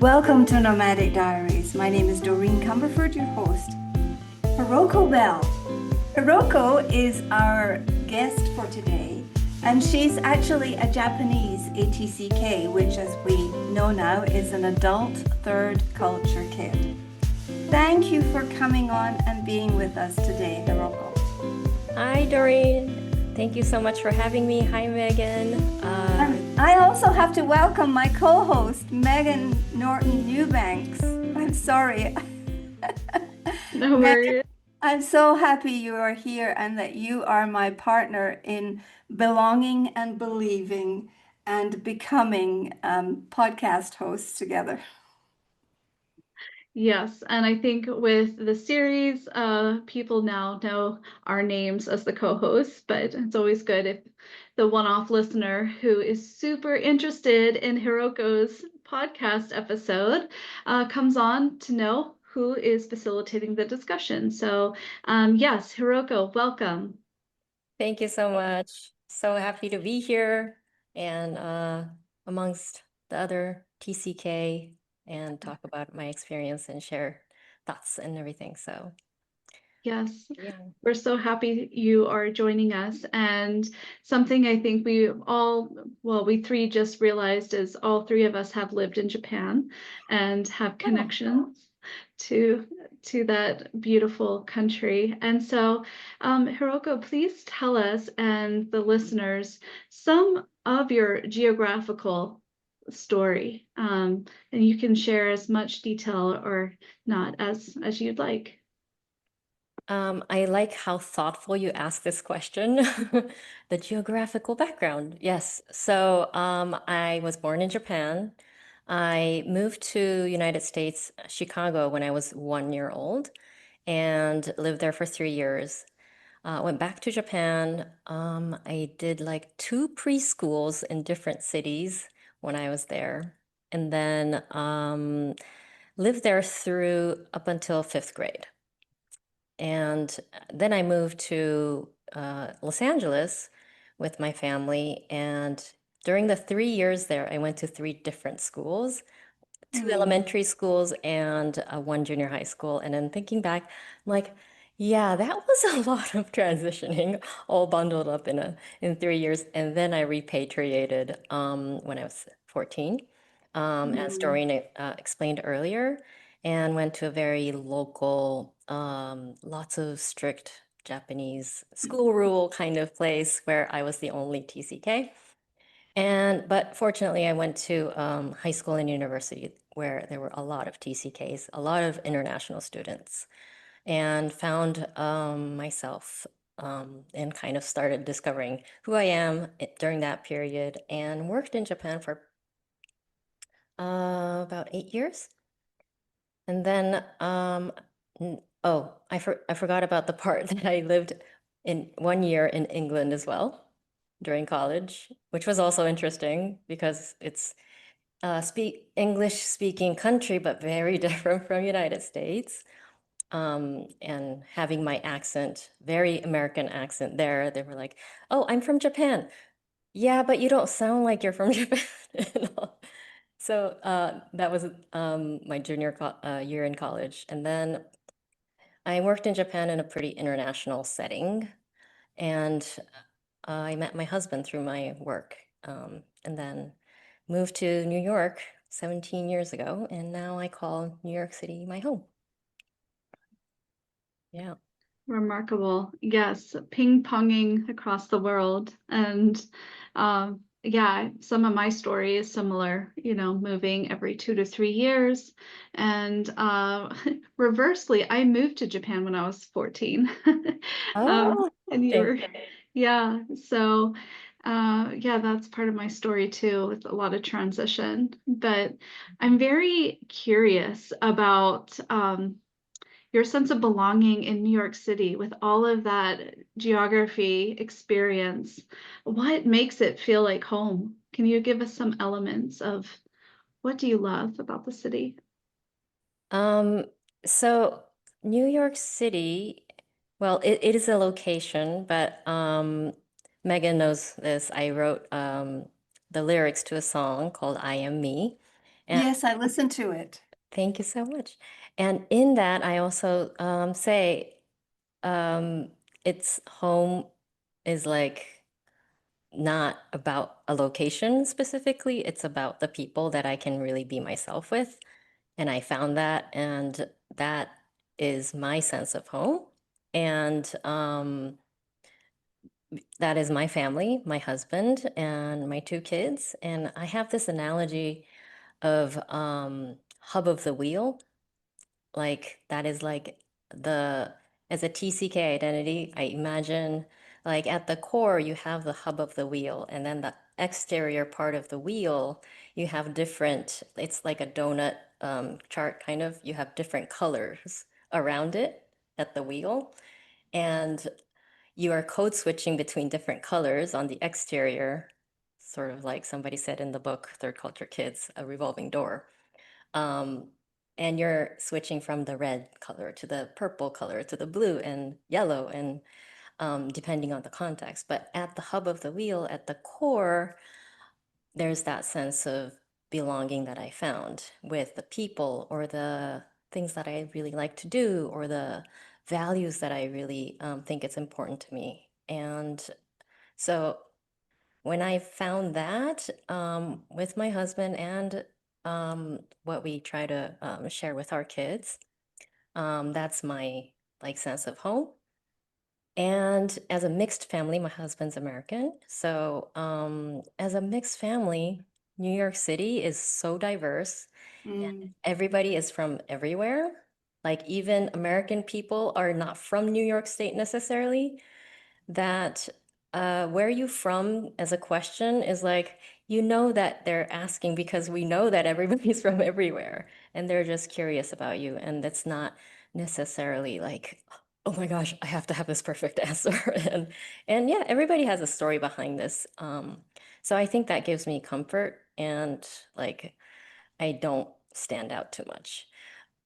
Welcome to Nomadic Diaries. My name is Doreen Cumberford, your host. Hiroko Bell. Hiroko is our guest for today, and she's actually a Japanese ATCK, which, as we know now, is an adult third culture kid. Thank you for coming on and being with us today, Hiroko. Hi, Doreen. Thank you so much for having me. Hi, Megan. I also have to welcome my co-host, Megan Norton-Newbanks. I'm sorry. No worries. I'm so happy you are here and that you are my partner in belonging and believing and becoming podcast hosts together. Yes, and I think with the series, people now know our names as the co-hosts, but it's always good if the one-off listener who is super interested in Hiroko's podcast episode comes on to know who is facilitating the discussion. So yes, Hiroko, welcome. Thank you so much. So happy to be here and amongst the other TCK and talk about my experience and share thoughts and everything. So Yes, yeah. we're so happy you are joining us. And something I think we three just realized is all three of us have lived in Japan and have connections to that beautiful country. And so, Hiroko, please tell us and the listeners some of your geographical story. And you can share as much detail or not as you'd like. I like how thoughtful you asked this question. The geographical background. Yes. So I was born in Japan. I moved to United States, Chicago, when I was 1 year old and lived there for 3 years. Went back to Japan. I did like two preschools in different cities when I was there, and then lived there through up until fifth grade. And then I moved to Los Angeles with my family. And during the 3 years there, I went to three different schools, two elementary schools and one junior high school. And then thinking back, I'm like, yeah, that was a lot of transitioning, all bundled up in 3 years. And then I repatriated when I was 14, as Doreen explained earlier, and went to a very local, lots of strict Japanese school rule kind of place where I was the only TCK. But fortunately, I went to high school and university where there were a lot of TCKs, a lot of international students, and found myself and kind of started discovering who I am during that period and worked in Japan for about 8 years. And then, I forgot about the part that I lived in 1 year in England as well during college, which was also interesting because it's speak English speaking country, but very different from United States. And having my accent, very American accent there, they were like, "Oh, I'm from Japan." Yeah, but you don't sound like you're from Japan. You know? So that was my junior year in college. And then I worked in Japan in a pretty international setting. And I met my husband through my work. And then moved to New York 17 years ago. And now I call New York City my home. Yeah. Remarkable. Yes, ping-ponging across the world. And yeah, some of my story is similar, moving every 2 to 3 years. And reversely, I moved to Japan when I was 14. Oh, And you were, thank you. yeah. So yeah, that's part of my story too, with a lot of transition. But I'm very curious about your sense of belonging in New York City with all of that geography experience. What makes it feel like home? Can you give us some elements of what do you love about the city? So New York City, well, it is a location, but Megan knows this. I wrote the lyrics to a song called I Am Me. And Yes, I listened to it. thank you so much. And in that, I also say um, it's home is like not about a location specifically, it's about the people that I can really be myself with. And I found that, and that is my sense of home. And that is my family, my husband, and my two kids. And I have this analogy of hub of the wheel. Like that is like the as a TCK identity, I imagine like at the core you have the hub of the wheel, and then the exterior part of the wheel you have different, it's like a donut chart kind of, you have different colors around it at the wheel, and you are code switching between different colors on the exterior, sort of like somebody said in the book Third Culture Kids, a revolving door. Um, and you're switching from the red color to the purple color to the blue and yellow, and depending on the context. But at the hub of the wheel, at the core, there's that sense of belonging that I found with the people or the things that I really like to do or the values that I really think it's important to me. And so when I found that with my husband and what we try to share with our kids, that's my like sense of home. And as a mixed family, my husband's American. So as a mixed family, New York City is so diverse. And Mm. everybody is from everywhere. Like even American people are not from New York State necessarily, that where are you from as a question is like, you know that they're asking because we know that everybody's from everywhere and they're just curious about you. And that's not necessarily like, oh my gosh, I have to have this perfect answer. And yeah, everybody has a story behind this. So I think that gives me comfort and like I don't stand out too much.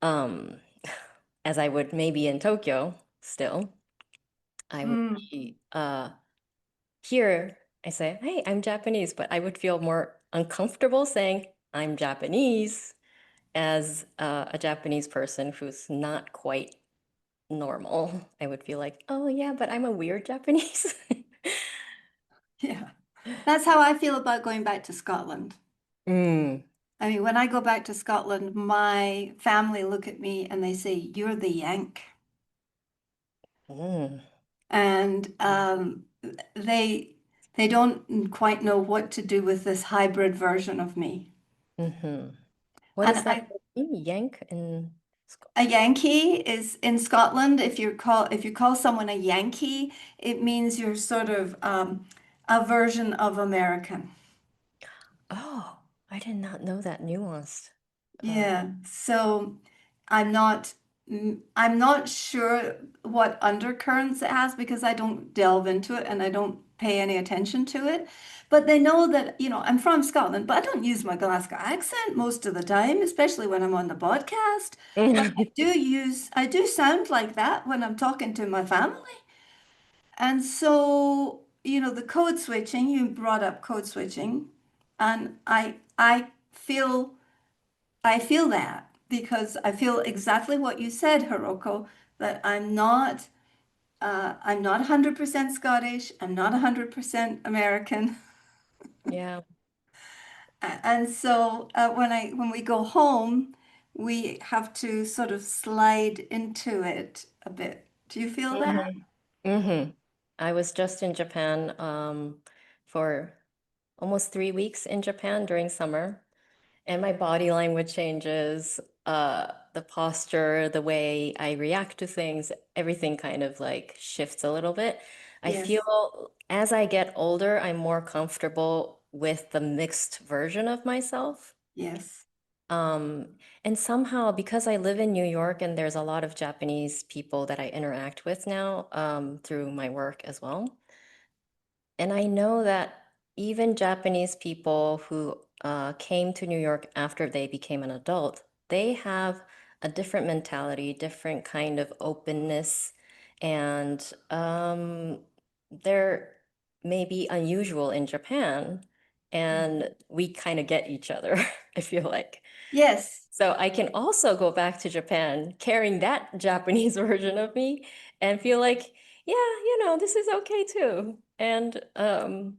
Um, as I would maybe in Tokyo still, I would Mm. be here, I say, hey, I'm Japanese, but I would feel more uncomfortable saying I'm Japanese as a Japanese person who's not quite normal. I would feel like, oh, yeah, but I'm a weird Japanese. Yeah. That's how I feel about going back to Scotland. Mm, I mean, when I go back to Scotland, my family look at me and they say, "You're the Yank." mm, And they they don't quite know what to do with this hybrid version of me. mm-hmm. What And does that mean? Yank in a Yankee is in Scotland. If you call someone a Yankee, it means you're sort of a version of American. Oh, I did not know that nuanced. Uh, Yeah. So I'm not I'm not sure what undercurrents it has because I don't delve into it and I don't pay any attention to it. But they know that, I'm from Scotland, but I don't use my Glasgow accent most of the time, especially when I'm on the podcast. But I do sound like that when I'm talking to my family. And so, the code switching, you brought up code switching, and I feel that because I feel exactly what you said, Hiroko, that I'm not 100% Scottish, I'm not 100% American. yeah. And so when we go home, we have to sort of slide into it a bit. Do you feel that? Mm-hmm. Mm-hmm. I was just in Japan for almost 3 weeks in Japan during summer. And my body language changes, the posture, the way I react to things, everything kind of like shifts a little bit. I Yes, feel as I get older, I'm more comfortable with the mixed version of myself. yes, Um, and somehow, because I live in New York and there's a lot of Japanese people that I interact with now, through my work as well. And I know that even Japanese people who came to New York after they became an adult, they have a different mentality, different kind of openness, and they're maybe unusual in Japan and we kind of get each other, I feel like. Yes. So I can also go back to Japan carrying that Japanese version of me and feel like, yeah, this is okay too. And I'm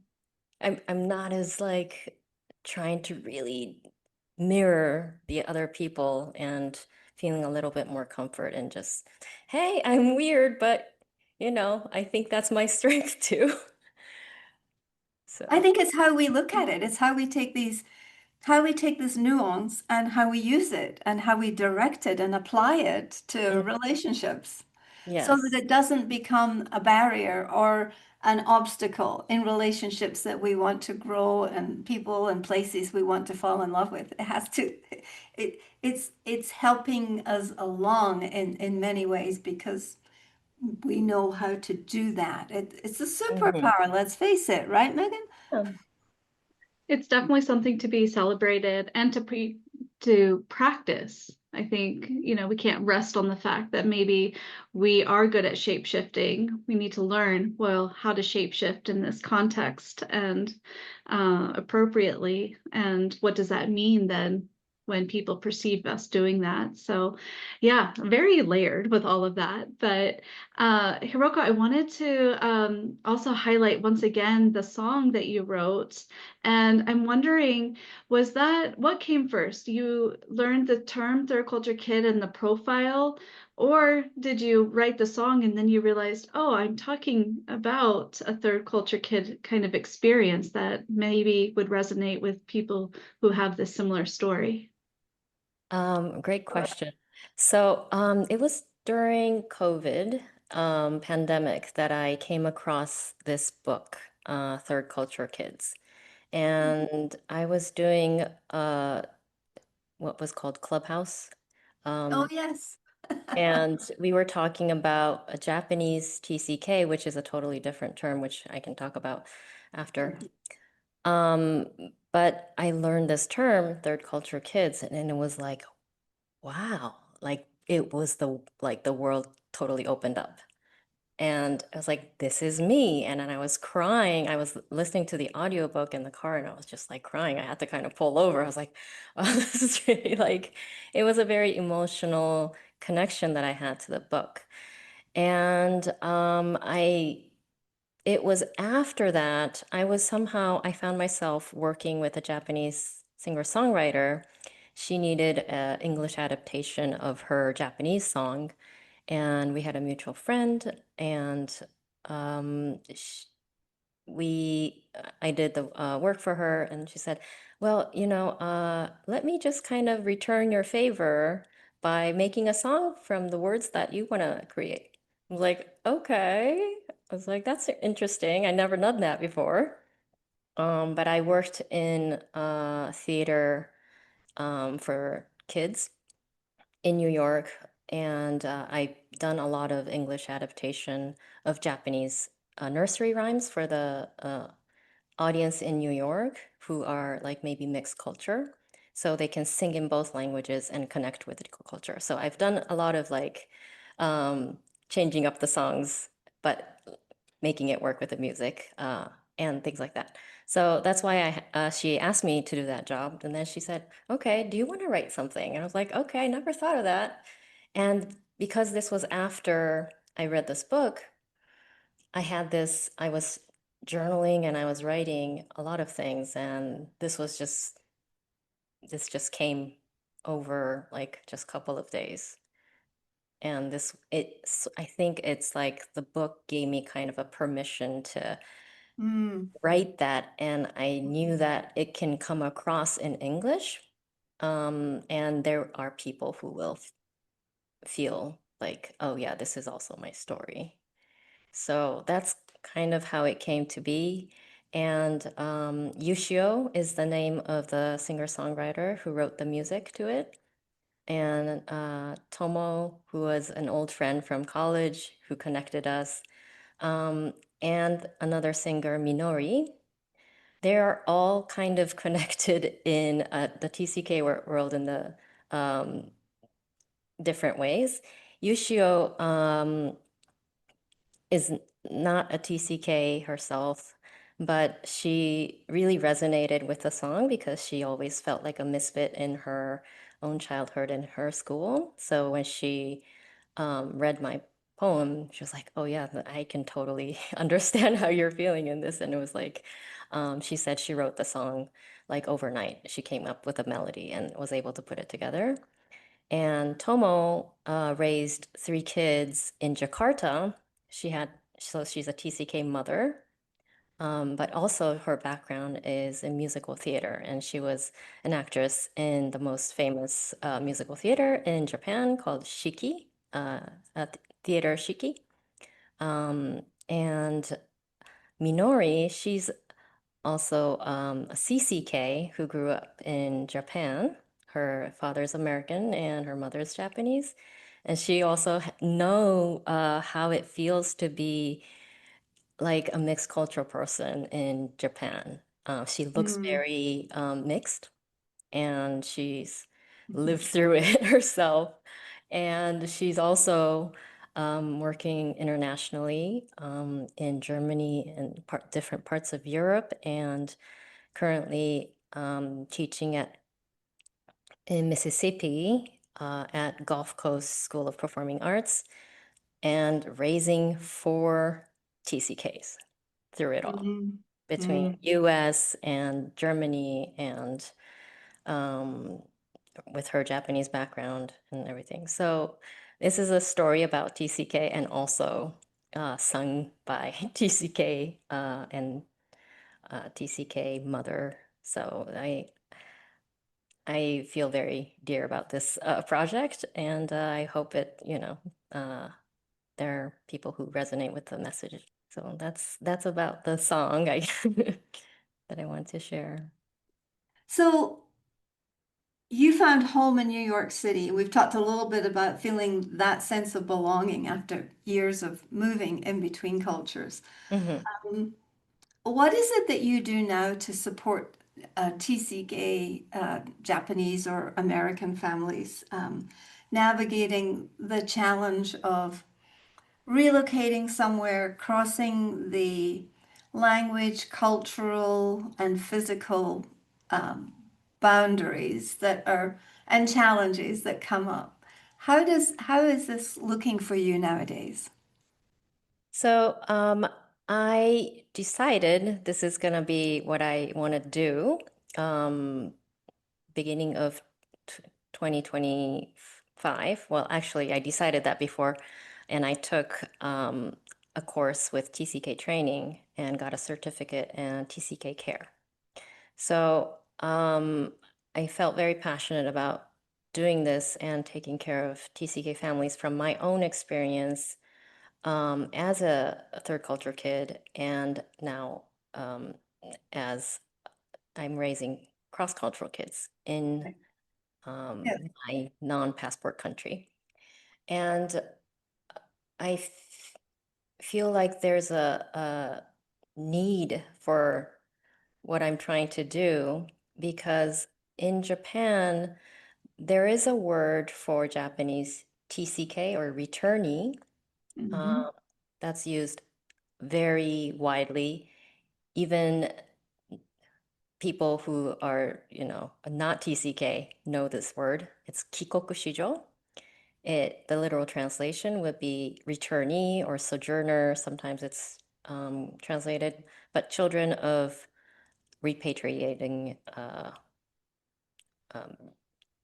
not as like trying to really mirror the other people and feeling a little bit more comfort and just, hey, I'm weird, but I think that's my strength too. I So, think it's how we look at it. It's how we take this nuance and how we use it and how we direct it and apply it to mm, relationships so that yes. it doesn't become a barrier or an obstacle in relationships that we want to grow and people and places we want to fall in love with. It has to, it's helping us along in many ways because we know how to do that. It's a Mhm. superpower, let's face it, right, Megan? Yeah. It's definitely something to be celebrated and to practice. I think, we can't rest on the fact that maybe we are good at shape shifting. We need to learn, well, how to shape shift in this context and appropriately. And what does that mean then when people perceive us doing that? So, yeah, very layered with all of that. But Hiroko, I wanted to also highlight once again the song that you wrote. And I'm wondering, was that what came first? You learned the term third culture kid and the profile, or did you write the song and then you realized, oh, I'm talking about a third culture kid kind of experience that maybe would resonate with people who have this similar story? Great question. So, it was during COVID pandemic that I came across this book, Third Culture Kids. And I was doing what was called Clubhouse. Oh, Um, yes. and we were talking about a Japanese TCK, which is a totally different term, which I can talk about after. Um, but I learned this term, third culture kids, and it was like, wow, like it was the world totally opened up. And I was like, this is me. And then I was crying. I was listening to the audiobook in the car and I was just like crying. I had to kind of pull over. I was like, oh, this is really like, it was a very emotional connection that I had to the book. And it was after that, I found myself working with a Japanese singer-songwriter. She needed an English adaptation of her Japanese song, and we had a mutual friend, and sh I did the work for her, and she said, "Well, let me just kind of return your favor by making a song from the words that you want to create." I was like, "Okay." I was like, "That's interesting. I never done that before." But I worked in theater for kids in New York, and I've done a lot of English adaptation of Japanese nursery rhymes for the audience in New York who are like maybe mixed culture. So they can sing in both languages and connect with the culture. So I've done a lot of like um, changing up the songs, but making it work with the music and things like that. So that's why she asked me to do that job. And then she said, okay, do you want to write something? And I was like, okay, I never thought of that. And because this was after I read this book, I was journaling and I was writing a lot of things. And this just came over like just a couple of days. And I think it's like the book gave me kind of a permission to Mm. write that. And I knew that it can come across in English. And there are people who will feel like, oh yeah, this is also my story. So that's kind of how it came to be. And Yushio is the name of the singer-songwriter who wrote the music to it. And Tomo, who was an old friend from college who connected us, um, and another singer, Minori. They are all kind of connected in the TCK world in the um, different ways. Yushio is not a TCK herself, but she really resonated with the song because she always felt like a misfit in her own childhood in her school. So when she read my poem, she was like, "Oh yeah, I can totally understand how you're feeling in this." And it was like, she said she wrote the song like overnight. She came up with a melody and was able to put it together. And Tomo raised three kids in Jakarta. So she's a TCK mother, but also her background is in musical theater, and she was an actress in the most famous musical theater in Japan called Shiki, Theater Shiki. And Minori, she's also a CCK who grew up in Japan. Her father's American and her mother's Japanese. And she also know how it feels to be like a mixed cultural person in Japan. She looks Mm. very mixed, and she's lived through it herself. And she's also working internationally in Germany and different parts of Europe, and currently teaching in Mississippi at Gulf Coast School of Performing Arts and raising four TCKs through it all Mhm. between Mm. US and Germany and um, with her Japanese background and everything. So this is a story about TCK and also sung by TCK and TCK mother. So I feel very dear about this project, and I hope it, there are people who resonate with the message. So that's about the song I that I want to share. So you found home in New York City. We've talked a little bit about feeling that sense of belonging after years of moving in between cultures. Mhm. Um, what is it that you do now to support TCK Japanese or American families navigating the challenge of relocating somewhere, crossing the language, cultural, and physical um, boundaries that are and challenges that come up. How is this looking for you nowadays? So I decided this is gonna be what I want to do um, beginning of 2025. Well, actually, I decided that before, and I took a course with TCK training and got a certificate in TCK care. So I felt very passionate about doing this and taking care of TCK families from my own experience as a third culture kid, and now um, as I'm raising cross-cultural kids in Yeah. my non-passport country. And I feel like there's a need for what I'm trying to do because in Japan, there is a word for Japanese TCK or returnee Mhm. uh, that's used very widely. Even people who are, not TCK know this word. It's Kikokushijo. The literal translation would be returnee or sojourner. Sometimes it's translated, but children of repatriating um,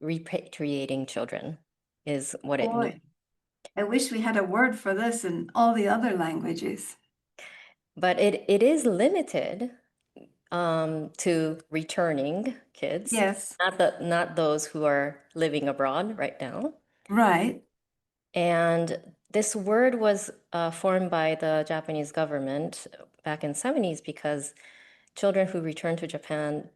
repatriating children is what it means. Boy, I wish we had a word for this in all the other languages. But it is limited to returning kids, Yes, not those who are living abroad right now. right. And this word was formed by the Japanese government back in 70s because children who returned to Japan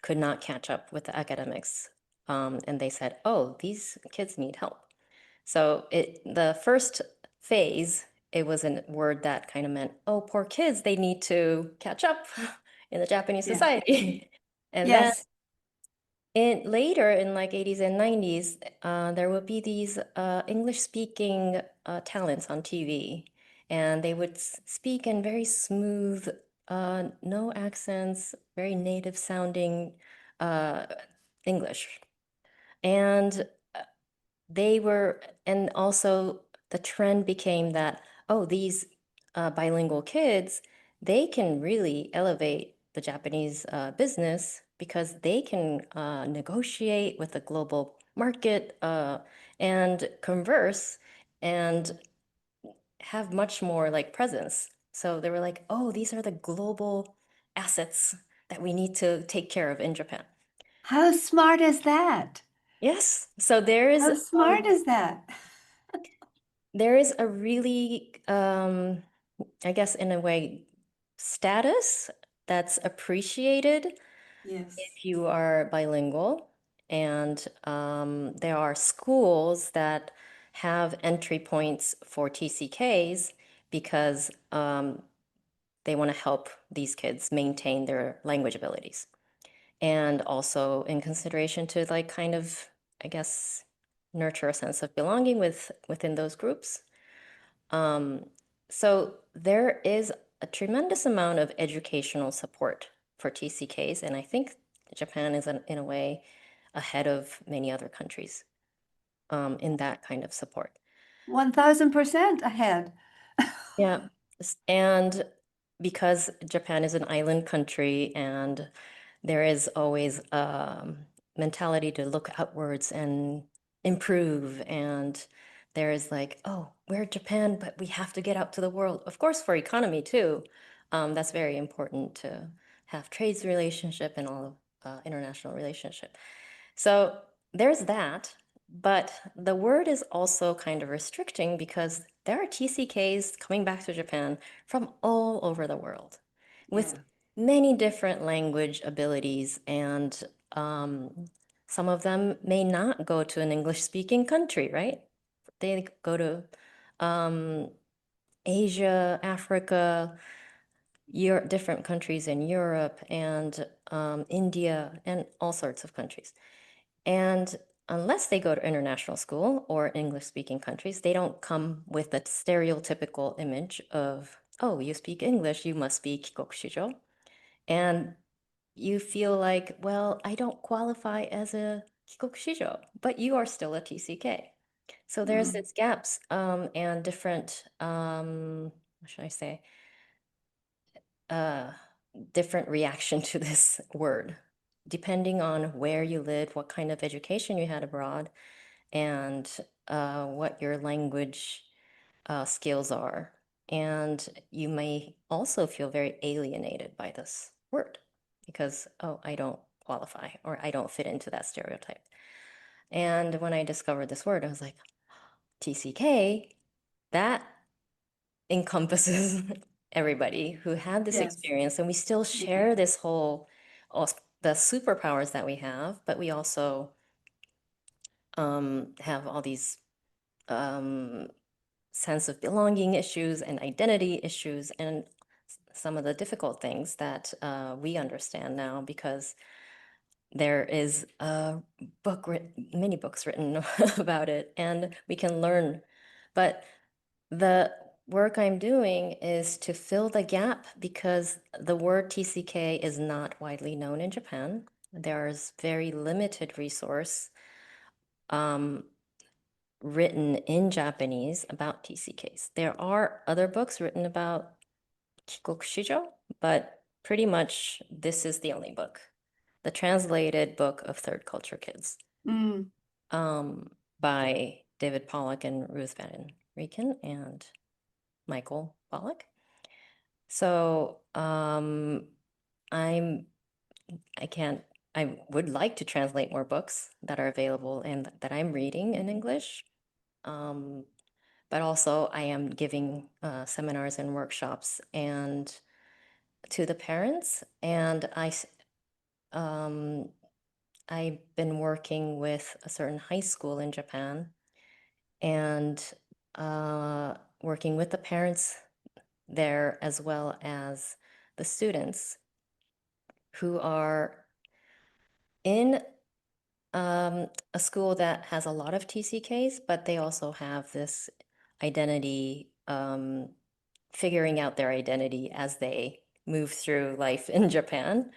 could not catch up with the academics. And they said, oh, these kids need help. So the first phase, it was a word that kind of meant, oh, poor kids, they need to catch up in the Japanese Yeah. society. And then Yes. later in like 80s and 90s, there would be these English speaking talents on TV, and they would speak in very smooth no accents, very native sounding uh, English. And and also the trend became that, oh, these bilingual kids, they can really elevate the Japanese business because they can negotiate with the global market and converse and have much more like presence. So they were like, oh, these are the global assets that we need to take care of in Japan. How smart is that? Yes. So there is How smart is that? a really, I guess in a way, status that's appreciated Yes. if you are bilingual. And there are schools that have entry points for TCKs because they want to help these kids maintain their language abilities. And also in consideration to like kind of, I guess, nurture a sense of belonging within those groups. So there is a tremendous amount of educational support for TCKs, and I think Japan is in a way ahead of many other countries in that kind of support. 1000% ahead. Yeah. And because Japan is an island country and there is always a mentality to look outwards and improve. And there is like, oh, we're Japan, but we have to get out to the world. Of course, for economy too. That's very important to have trades relationship and all of international relationship. So there's that. But the word is also kind of restricting because there are TCKs coming back to Japan from all over the world with Yeah. many different language abilities, and some of them may not go to an English-speaking country, right? They go to Asia, Africa, different countries in Europe, and India, and all sorts of countries. And unless they go to international school or English-speaking countries, they don't come with the stereotypical image of, oh, you speak English, you must be Kikokushijo. And you feel like, well, I don't qualify as a Kikokushijo, but you are still a TCK. So there's these gaps and different, what should I say, uh, different reaction to this word, depending on where you lived, what kind of education you had abroad, and what your language skills are. And you may also feel very alienated by this word because, oh, I don't qualify or I don't fit into that stereotype. And when I discovered this word, I was like, TCK, that encompasses everybody who had this Yes. experience. And we still share this whole, the superpowers that we have, but we also have all these sense of belonging issues and identity issues and some of the difficult things that we understand now because there is many books written about it and we can learn. But the work I'm doing is to fill the gap because the word TCK is not widely known in Japan. There's very limited resource written in Japanese about TCKs. There are other books written about Kikokushijo, but pretty much this is the only book, the translated book of third culture kids Mm. by David Pollock and Ruth Van Reken and Michael Pollock. So I would like to translate more books that are available and that I'm reading in English. But also I am giving seminars and workshops and to the parents. And I've been working with a certain high school in Japan and working with the parents there as well as the students who are in a school that has a lot of TCKs, but they also have this identity, figuring out their identity as they move through life in Japan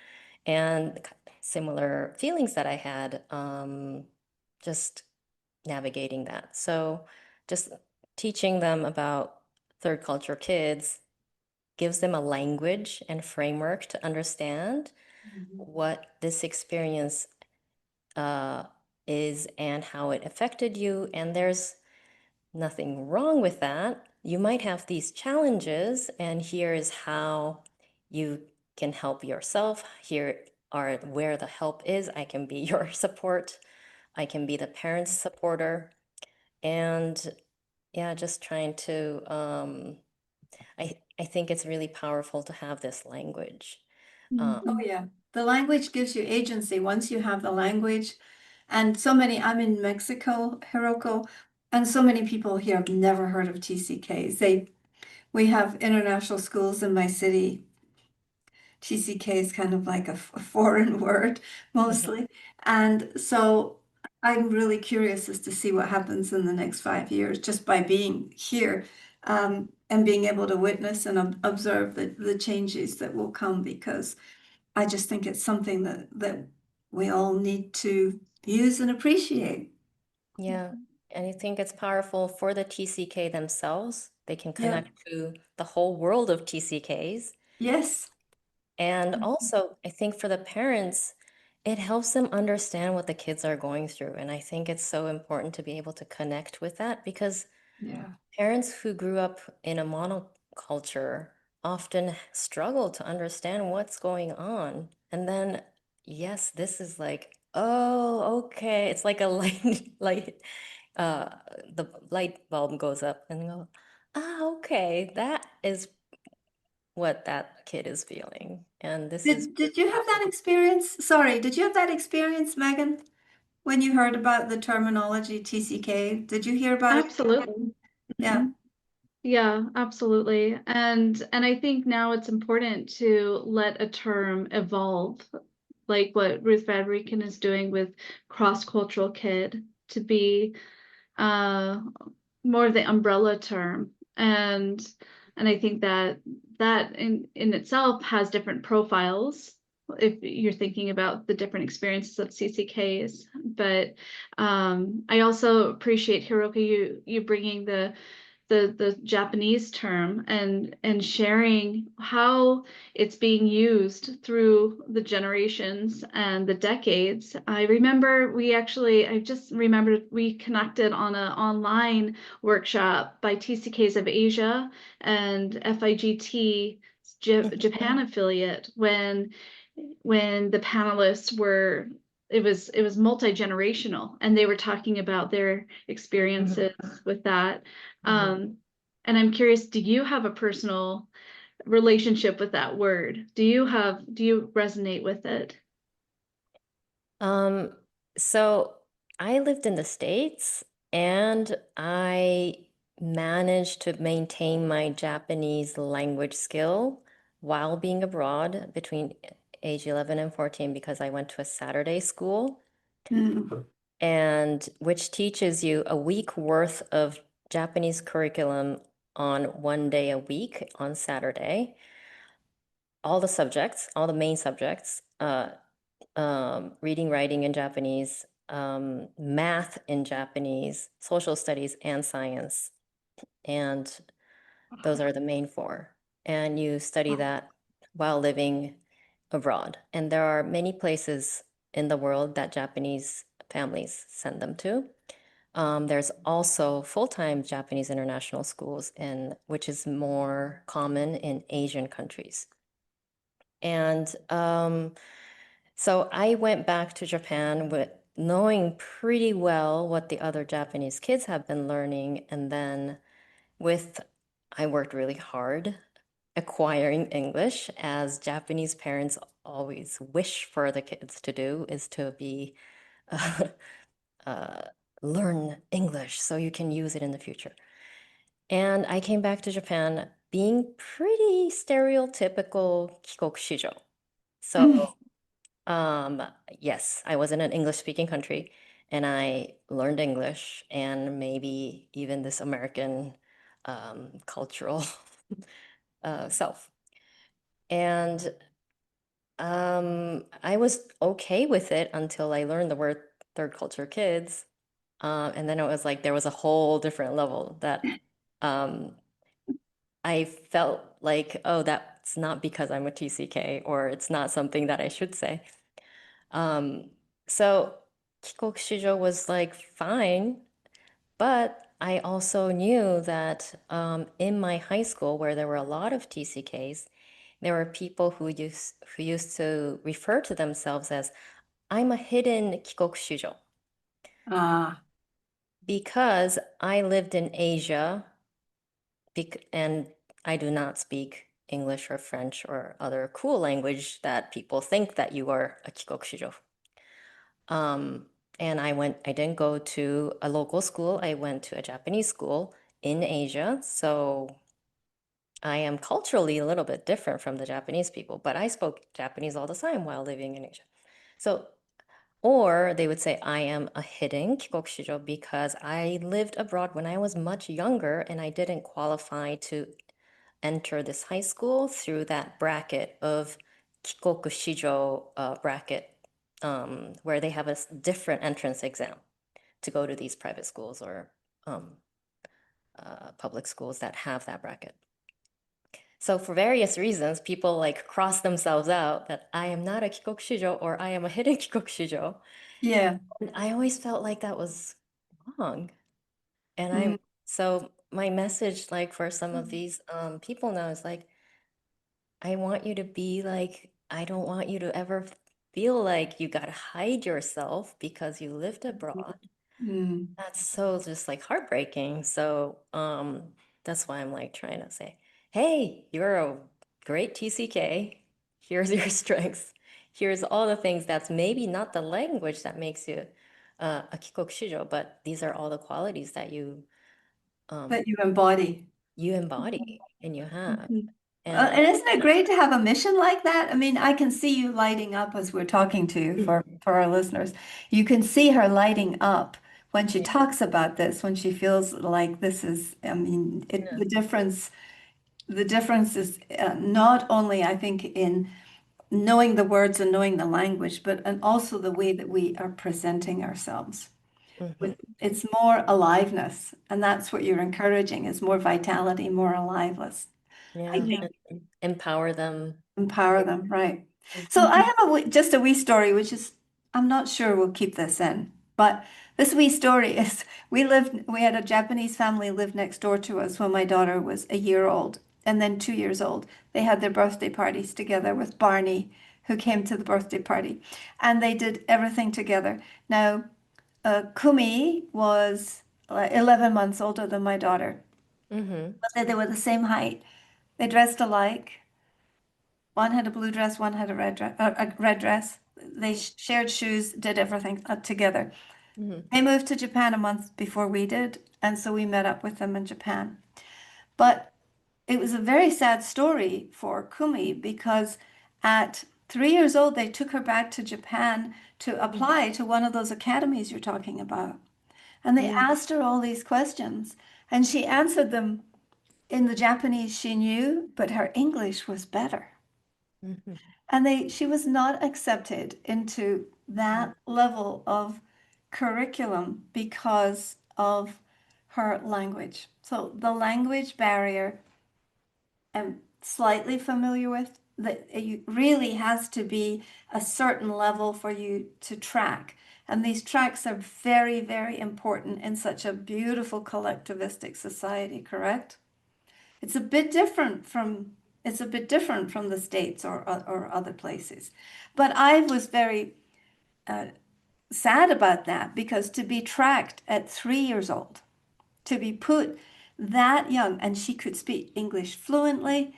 and similar feelings that I had, just navigating that. So just teaching them about third culture kids gives them a language and framework to understand what this experience is and how it affected you. And there's nothing wrong with that. You might have these challenges, and here is how you can help yourself. Here are where the help is. I can be your support. I can be the parent's supporter. And yeah, just trying to, I think it's really powerful to have this language. Oh, yeah. The language gives you agency once you have the language. And so many, I'm in Mexico, Hiroko, and so many people here have never heard of TCKs. We have international schools in my city. TCK is kind of like a foreign word mostly. And so I'm really curious as to see what happens in the next 5 years just by being here, and being able to witness and observe the changes that will come, because I just think it's something that we all need to use and appreciate. Yeah, and I think it's powerful for the TCK themselves. They can Yeah. connect to the whole world of TCKs. Yes. And also, I think for the parents, it helps them understand what the kids are going through. And I think it's so important to be able to connect with that, because Yeah. parents who grew up in a monoculture often struggle to understand what's going on. And then, yes, this is like, oh, okay. It's like a light, uh, the light bulb goes up and go, ah, okay, that is what that kid is feeling. And this is, Did you have that experience? Sorry, did you have that experience, Megan, when you heard about the terminology TCK? Did you hear about it? Absolutely. Yeah. Yeah, absolutely. And I think now it's important to let a term evolve, like what Ruth Vadrikan is doing with cross-cultural kid, to be uh more of the umbrella term. And I think that that in itself has different profiles if you're thinking about the different experiences of CCKs. But I also appreciate, Hiroko, you bringing the Japanese term and sharing how it's being used through the generations and the decades. I just remembered we connected on an online workshop by TCKs of Asia and FIGT Japan affiliate when the panelists were, it was multi-generational, and they were talking about their experiences with that. um, and I'm curious, do you have a personal relationship with that word? Do you resonate with it? Um, so I lived in the States and I managed to maintain my Japanese language skill while being abroad between age 11 and 14, because I went to a Saturday school, Mm. and which teaches you a week worth of Japanese curriculum on one day a week on Saturday. All the subjects, all the main subjects, reading, writing in Japanese, math in Japanese, social studies, and science. And those are the main four. And you study that while living abroad. And there are many places in the world that Japanese families send them to. There's also full-time Japanese international schools, which is more common in Asian countries. And so I went back to Japan with knowing pretty well what the other Japanese kids have been learning. And then I worked really hard acquiring English, as Japanese parents always wish for the kids to do, is to be uh, learn English so you can use it in the future. And I came back to Japan being pretty stereotypical Kikokushijo. So yes, I was in an English-speaking country and I learned English and maybe even this American cultural self. And I was okay with it until I learned the word third culture kids. And then it was like there was a whole different level that um, I felt like, oh, that's not because I'm a TCK, or it's not something that I should say. Um, so Kikokushijo was like fine, but I also knew that in my high school, where there were a lot of TCKs, there were people who used to refer to themselves as I'm a hidden Kikokushijo Ah, because I lived in Asia and I do not speak English or French or other cool language that people think that you are a Kikokushijo. And I didn't go to a local school. I went to a Japanese school in Asia. So I am culturally a little bit different from the Japanese people, but I spoke Japanese all the time while living in Asia. So, or they would say I am a hidden Kikokushijo because I lived abroad when I was much younger and I didn't qualify to enter this high school through that bracket of Kikokushijo bracket, where they have a different entrance exam to go to these private schools or um, public schools that have that bracket. So for various reasons, people like cross themselves out that I am not a Kikokushijo or I am a hidden Kikokushijo. yeah. And I always felt like that was wrong. And Mm. so my message like for some of these people now is like, I want you to be like, I don't want you to ever feel like you gotta hide yourself because you lived abroad. Mm. That's so just like heartbreaking. So that's why I'm like trying to say, hey, you're a great TCK. Here's your strengths. Here's all the things that's maybe not the language that makes you a Kikokushijo, but these are all the qualities that um, That you embody. you embody and you have. Mhm. And And isn't it great to have a mission like that? I mean, I can see you lighting up as we're talking to you for our listeners. You can see her lighting up when she yeah, talks about this, when she feels like this is, I mean, yeah. the difference is not only, I think, in knowing the words and knowing the language, but and also the way that we are presenting ourselves. Mhm. It's more aliveness, and that's what you're encouraging is more vitality, more aliveness. I Yeah, think Yeah. and empower them. empower them, right? So I Mhm. have just a wee story, which is I'm not sure we'll keep this in, but this wee story is we had a Japanese family live next door to us when my daughter was a year old and then 2 years old. They had their birthday parties together with Barney, who came to the birthday party, and they did everything together. Now, Kumi was 11 months older than my daughter, Mhm. but they were the same height. They dressed alike. One had a blue dress, one had a red dress. They shared shoes, did everything together. Mhm. They moved to Japan a month before we did, and so we met up with them in Japan. But it was a very sad story for Kumi because at 3 years old, they took her back to Japan to apply to one of those academies you're talking about. And they Mhm. asked her all these questions, and she answered them in the Japanese she knew, but her English was better. Mhm. And she was not accepted into that level of curriculum because of her language. So the language barrier I'm slightly familiar with that it really has to be a certain level for you to track. And these tracks are very, very important in such a beautiful collectivistic society, correct? It's a bit different from it's a bit different from the States or other places. But I was very sad about that because to be tracked at 3 years old, to be put that young, and she could speak English fluently,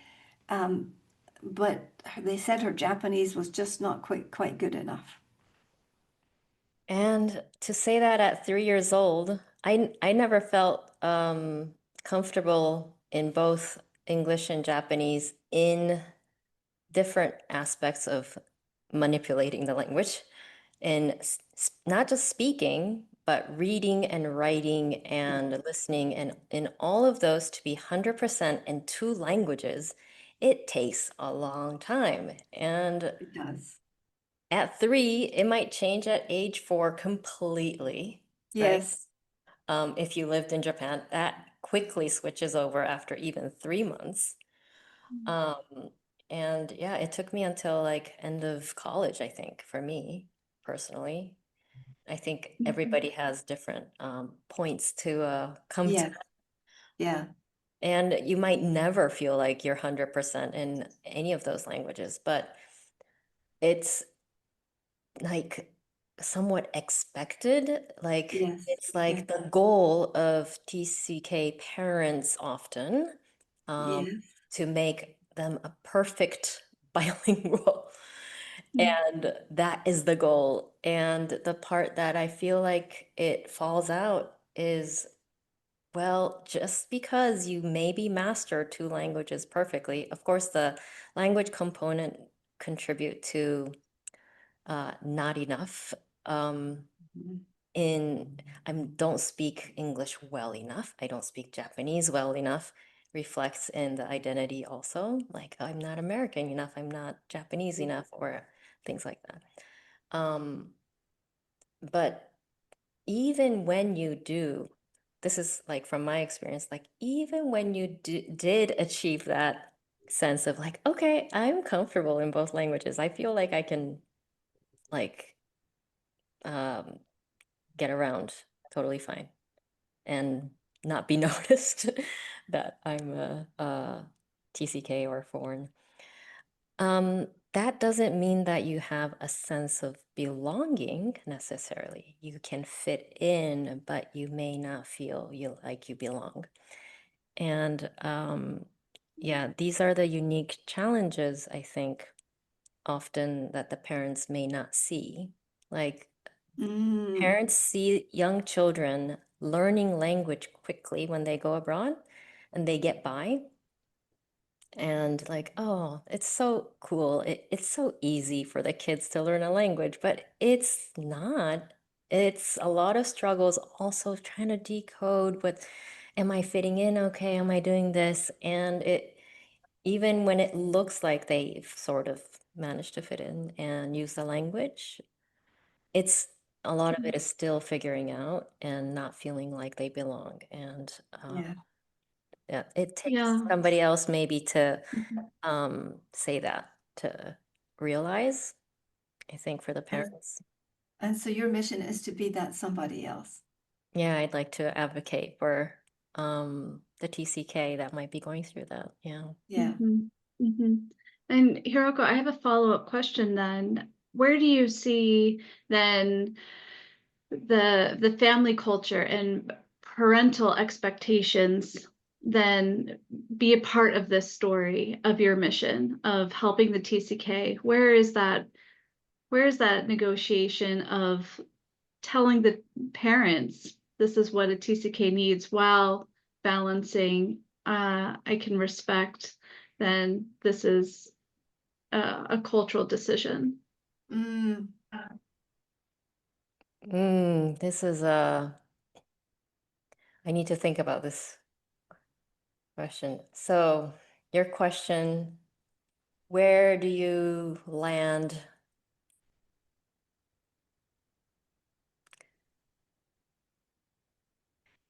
but they said her Japanese was just not quite good enough. And to say that at 3 years old, I never felt comfortable in both English and Japanese in different aspects of manipulating the language and not just speaking, but reading and writing and listening and in all of those to be 100% in two languages it takes a long time. And It does. at 3, it might change at age 4 completely, right? Yes. If you lived in Japan, that quickly switches over after even 3 months. Um, and yeah, it took me until like end of college, I think, for me personally. I think everybody has different points to come to, Yes. Yeah. and you might never feel like you're 100% in any of those languages, but it's like somewhat expected. Like Yes. it's Yeah. like the goal of TCK parents often Yes. to make them a perfect bilingual. And that is the goal. And the part that I feel like it falls out is, well, just because you maybe master 2 languages perfectly, of course, the language component contribute to not enough. Mhm. I don't speak English well enough. I don't speak Japanese well enough. Reflects in the identity also. Like I'm not American enough. I'm not Japanese enough, or things like that. But even when you do, this is like from my experience, like even when you did achieve that sense of like, okay, I'm comfortable in both languages. I feel like I can like um, get around totally fine and not be noticed that I'm a TCK or foreign. That doesn't mean that you have a sense of belonging necessarily. You can fit in, but you may not feel like you belong. And yeah, these are the unique challenges, I think, often that the parents may not see. Like Mm. parents see young children learning language quickly when they go abroad and they get by. And like, oh, it's so cool. It's so easy for the kids to learn a language, but it's not. It's a lot of struggles also trying to decode what, am I fitting in okay? Am I doing this? And it, even when it looks like they've sort of managed to fit in and use the language, it's a lot of it is still figuring out and not feeling like they belong. And Yeah. yeah, it takes Yeah. somebody else maybe to Mhm. say that, to realize, I think for the And, parents. and so your mission is to be that somebody else. Yeah, I'd like to advocate for the TCK that might be going through that. Yeah. Yeah. And Hiroko, I have a follow-up question then. Where do you see then the family culture and parental expectations then be a part of this story of your mission of helping the TCK? Where is that negotiation of telling the parents this is what a TCK needs while balancing I can respect then this is a cultural decision. Mm. This is I need to think about this question. So your question, where do you land?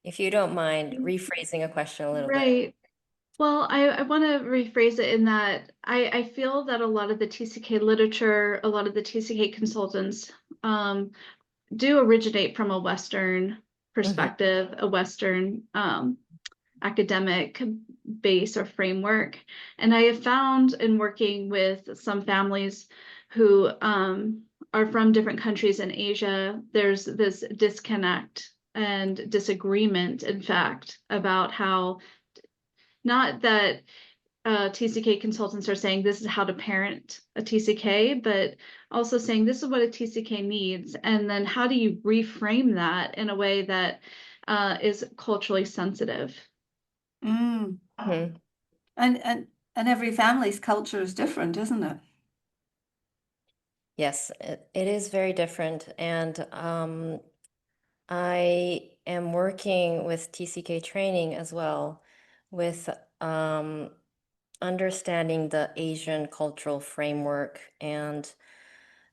If you don't mind rephrasing a question a little bit. Right. Well, I want to rephrase it in that I feel that a lot of the TCK literature, a lot of the TCK consultants do originate from a Western Mhm. perspective, a Western academic base or framework. And I have found in working with some families who are from different countries in Asia, there's this disconnect and disagreement, in fact, about how not that TCK consultants are saying this is how to parent a TCK, but also saying this is what a TCK needs. And then how do you reframe that in a way that is culturally sensitive? Mm. Mhm. And every family's culture is different, isn't it? Yes, it is very different. And I am working with TCK training as well with understanding the Asian cultural framework and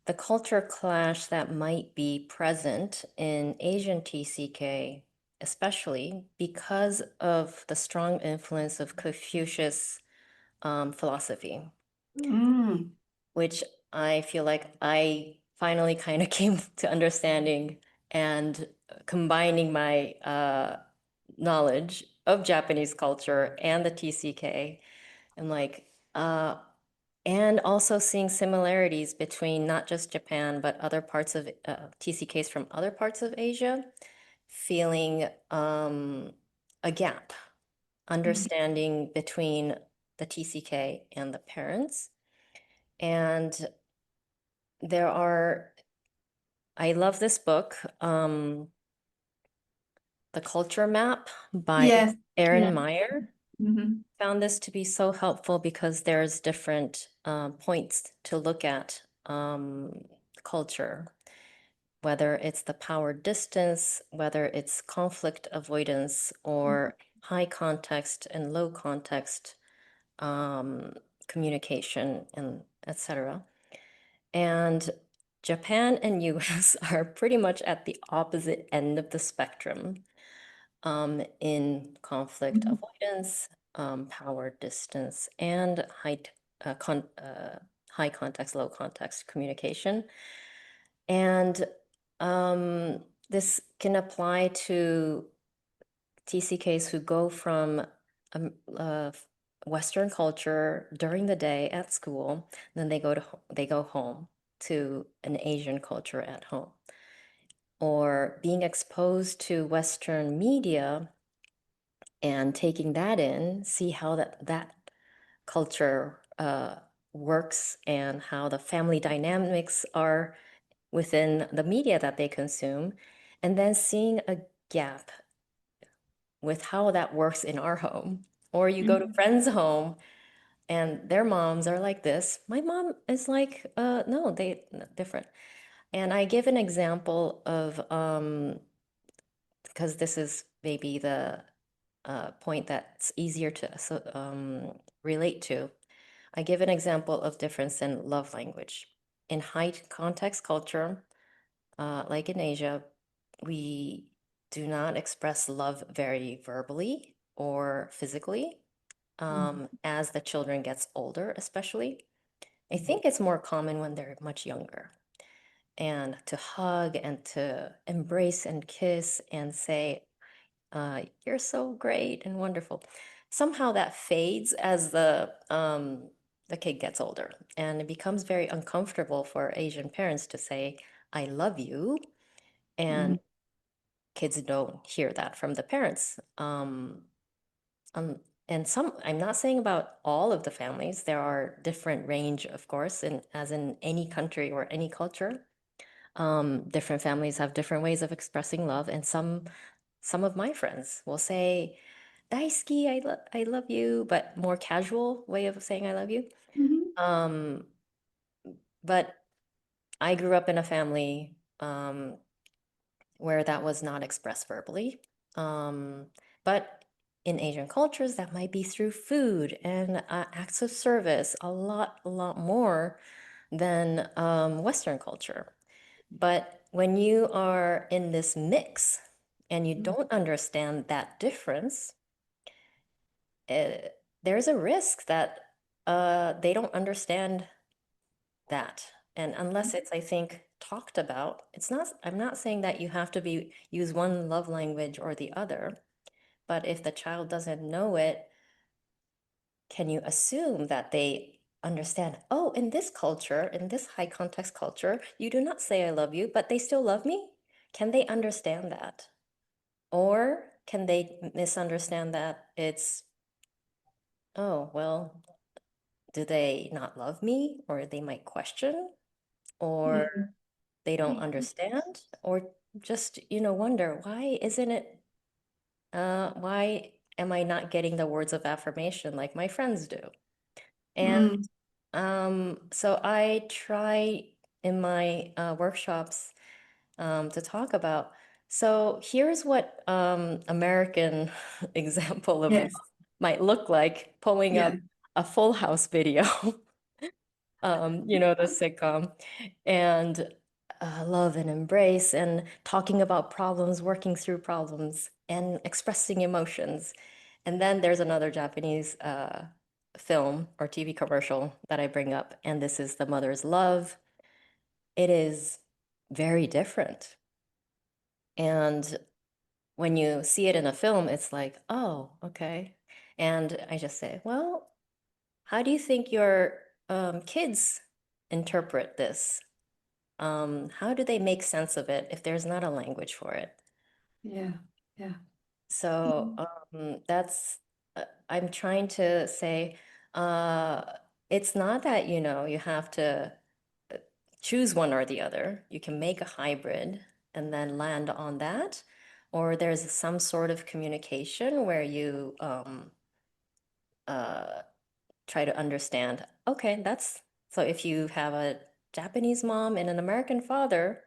the culture clash that might be present in Asian TCK, especially because of the strong influence of Confucius philosophy, Mm. which I feel like I finally kind of came to understanding and combining my knowledge of Japanese culture and the TCK, and like and also seeing similarities between not just Japan but other parts of TCKs from other parts of Asia, feeling a gap, understanding between the TCK and the parents. And there are, I love this book, The Culture Map by Yes. Erin Yeah. Meyer. Mm-hmm. Found this to be so helpful because there's different points to look at culture, whether it's the power distance, whether it's conflict avoidance, or high context and low context communication, and etc. And Japan and US are pretty much at the opposite end of the spectrum in conflict Mm-hmm. avoidance, power distance, and high context, low context communication. And this can apply to TCKs who go from Western culture during the day at school, then they go home to an Asian culture at home, or being exposed to Western media and taking that in, see how that culture works and how the family dynamics are within the media that they consume, and then seeing a gap with how that works in our home. Or you go to friends' home and their moms are like this. My mom is like, no, different. And I give an example of, because this is maybe the point that's easier to relate to. I give an example of difference in love language. In high context culture, like in Asia, we do not express love very verbally or physically. As the children gets older, especially. I think it's more common when they're much younger. And to hug and to embrace and kiss and say, you're so great and wonderful. Somehow that fades as the kid gets older, and it becomes very uncomfortable for Asian parents to say, I love you. And kids don't hear that from the parents. Um, and I'm not saying about all of the families, there are different range, of course, as in any country or any culture. Different families have different ways of expressing love, and some of my friends will say, "Daisuki, I love you," but more casual way of saying I love you. Um, but I grew up in a family where that was not expressed verbally. But in Asian cultures, that might be through food and acts of service, a lot more than Western culture. But when you are in this mix and you don't understand that difference, there's a risk that they don't understand that. And unless it's, I think, talked about, I'm not saying that you have to use one love language or the other, but if the child doesn't know it, can you assume that they understand, oh, in this culture, in this high context culture, you do not say I love you, but they still love me? Can they understand that? Or can they misunderstand that it's, oh, well, do they not love me? Or they might question, or they don't understand, or just, wonder, why am I not getting the words of affirmation like my friends do? And so I try in my workshops to talk about. So here's what American example of Yes. love might look like, pulling Yeah. up a Full House video, you know, the sitcom, and love and embrace and talking about problems, working through problems, and expressing emotions. And then there's another Japanese film or TV commercial that I bring up, and this is The Mother's Love. It is very different. And when you see it in a film, it's like, oh, okay. And I just say, well, how do you think your kids interpret this? How do they make sense of it if there's not a language for it? Yeah. Yeah. So that's, I'm trying to say, uh, it's not that, you know, you have to choose one or the other. You can make a hybrid and then land on that, or there's some sort of communication where you try to understand, okay, that's so if you have a Japanese mom and an American father,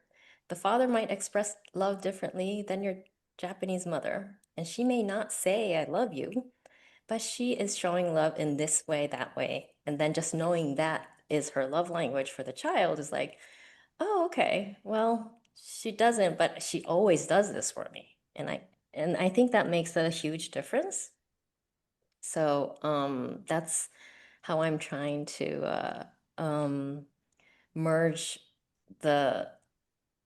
the father might express love differently than your Japanese mother. And she may not say, I love you, but she is showing love in this way, that way. And then just knowing that is her love language for the child is like, oh, okay, well, she doesn't, but she always does this for me. And I think that makes a huge difference. So that's how I'm trying to merge the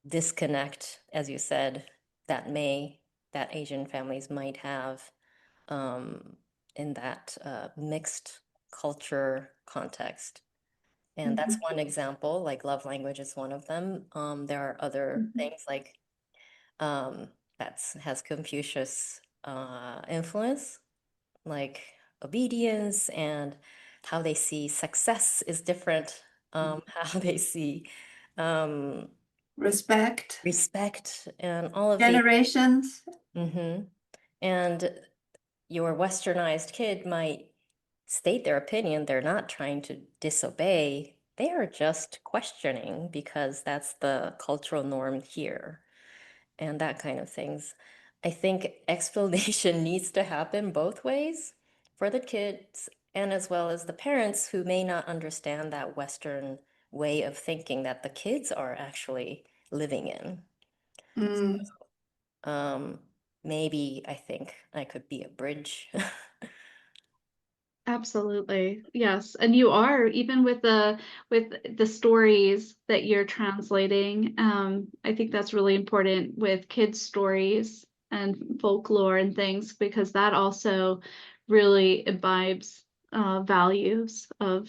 disconnect, as you said, that Asian families might have in that mixed culture context. And that's one example, like love language is one of them. There are other things like that has Confucius influence, like obedience and how they see success is different, how they see Respect. respect and all of these. Generations. And your westernized kid might state their opinion. They're not trying to disobey. They are just questioning because that's the cultural norm here and that kind of things. I think explanation needs to happen both ways for the kids and as well as the parents who may not understand that Western way of thinking that the kids are actually living in. Maybe I think I could be a bridge. Absolutely. Yes. And you are, even with the stories that you're translating. I think that's really important with kids' stories and folklore and things, because that also really imbibes values of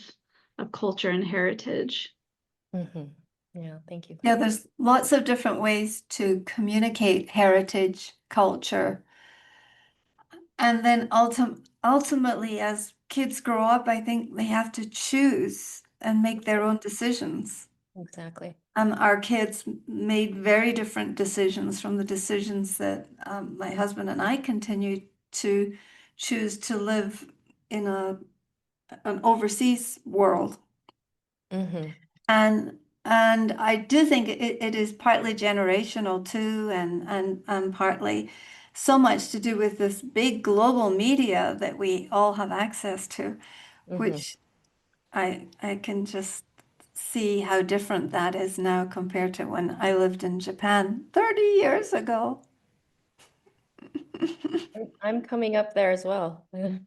culture and heritage. Yeah, thank you. Yeah, there's lots of different ways to communicate heritage, culture. And then ultimately, as kids grow up, I think they have to choose and make their own decisions. Exactly. And our kids made very different decisions from the decisions that my husband and I continue to choose to live in an overseas world. And I do think it is partly generational too, and partly so much to do with this big global media that we all have access to, which I can just see how different that is now compared to when I lived in Japan 30 years ago. I'm coming up there as well. And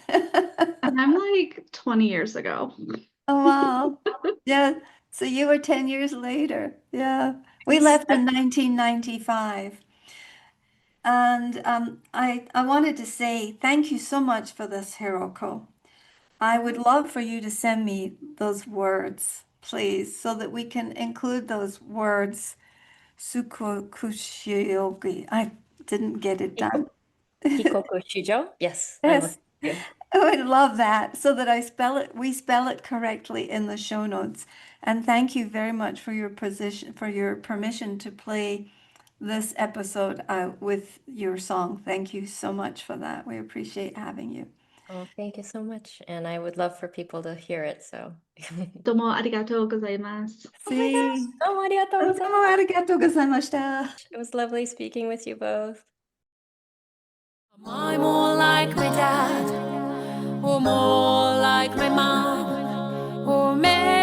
I'm like 20 years ago. Oh, wow. Yeah. So you were 10 years later. Yeah. We left in 1995. And I wanted to say thank you so much for this, Hiroko. I would love for you to send me those words, please, so that we can include those words. Sukokushiyogi. I didn't get it done. Kikokushijo? Yes, I will Yes, send you. I would love that so that we spell it correctly in the show notes. And thank you very much for your permission to play this episode with your song. Thank you so much for that. We appreciate having you. Oh, thank you so much. And I would love for people to hear it. So, どうもありがとうございます。oh my gosh, See. どうもありがとうございます。どうもありがとうございました。 It was lovely speaking with you both. Am I more like my dad or more like my mom, or maybe